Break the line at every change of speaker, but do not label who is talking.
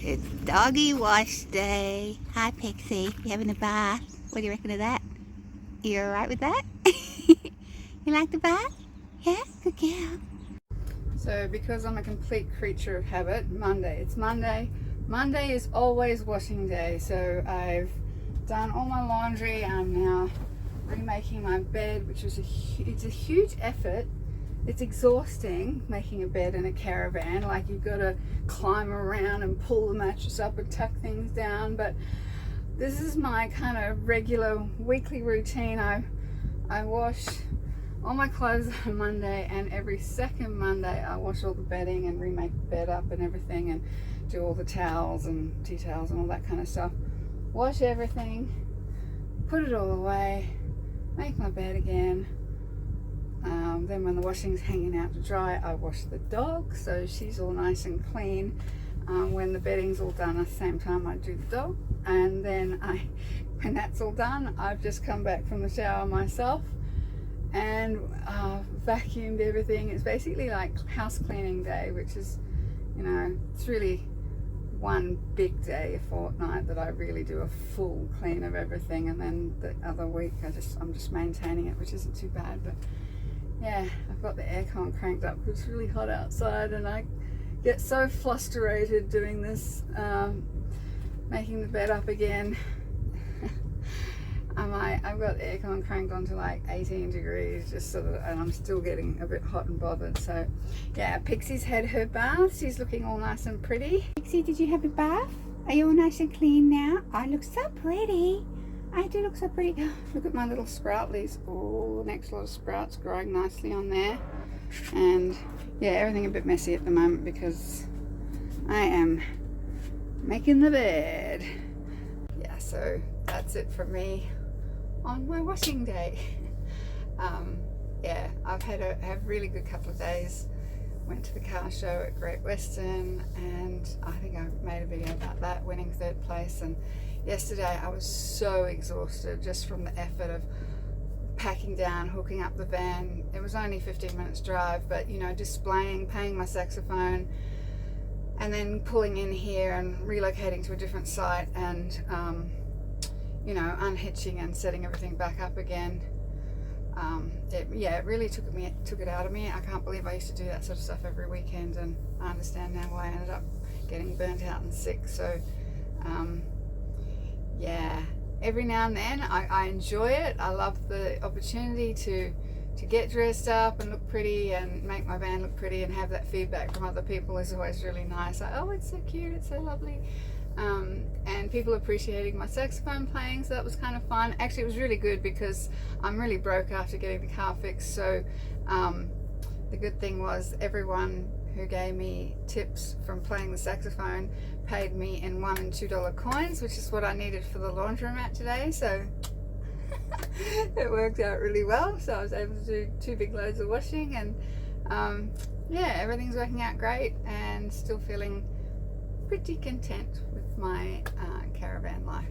It's doggy wash day. Hi, Pixie. You having a bath? What do you reckon of that? You alright with that? You like the bath? Yeah? Good girl.
So because I'm a complete creature of habit, it's Monday. Monday is always washing day. So I've done all my laundry. I'm now remaking my bed, which is it's a huge effort. It's exhausting making a bed in a caravan. Like, you've got to climb around and pull the mattress up and tuck things down. But this is my kind of regular weekly routine. I wash all my clothes on Monday, and every second Monday I wash all the bedding and remake the bed up and everything, and do all the towels and tea towels and all that kind of stuff. Wash everything, put it all away, make my bed again. Then when the washing's hanging out to dry, I wash the dog so she's all nice and clean. When the bedding's all done, at the same time I do the dog. And then when that's all done, I've just come back from the shower myself and vacuumed everything. It's basically like house cleaning day, which is, you know, it's really one big day a fortnight that I really do a full clean of everything, and then the other week I'm just maintaining it, which isn't too bad. But yeah, I've got the aircon cranked up because it's really hot outside, and I get so frustrated doing this, making the bed up again. I've got the aircon cranked on to like 18 degrees, just so that, and I'm still getting a bit hot and bothered. So yeah, Pixie's had her bath. She's looking all nice and pretty.
Pixie, did you have a bath? Are you all nice and clean now? I look so pretty. I do look so pretty.
Look at my little sprout leaves. Oh, next lot of sprouts growing nicely on there. And yeah, everything a bit messy at the moment because I am making the bed. Yeah, so that's it for me on my washing day. Yeah, I've had a really good couple of days. Went to the car show at Great Western, and I think I made a video about that, winning third place. And yesterday I was so exhausted just from the effort of packing down, hooking up the van. It was only 15 minutes drive, but you know, displaying, paying my saxophone, and then pulling in here and relocating to a different site, and you know, unhitching and setting everything back up again. It really took it out of me. I can't believe I used to do that sort of stuff every weekend, and I understand now why I ended up getting burnt out and sick. So yeah, every now and then I enjoy it. I love the opportunity to get dressed up and look pretty and make my van look pretty, and have that feedback from other people is always really nice. Like, oh, it's so cute, it's so lovely. And people appreciating my saxophone playing, so that was kind of fun. Actually, it was really good because I'm really broke after getting the car fixed. So the good thing was everyone who gave me tips from playing the saxophone paid me in $1 and $2 coins, which is what I needed for the laundromat today. So it worked out really well. So I was able to do 2 big loads of washing, and yeah, everything's working out great, and still feeling pretty content with my caravan life.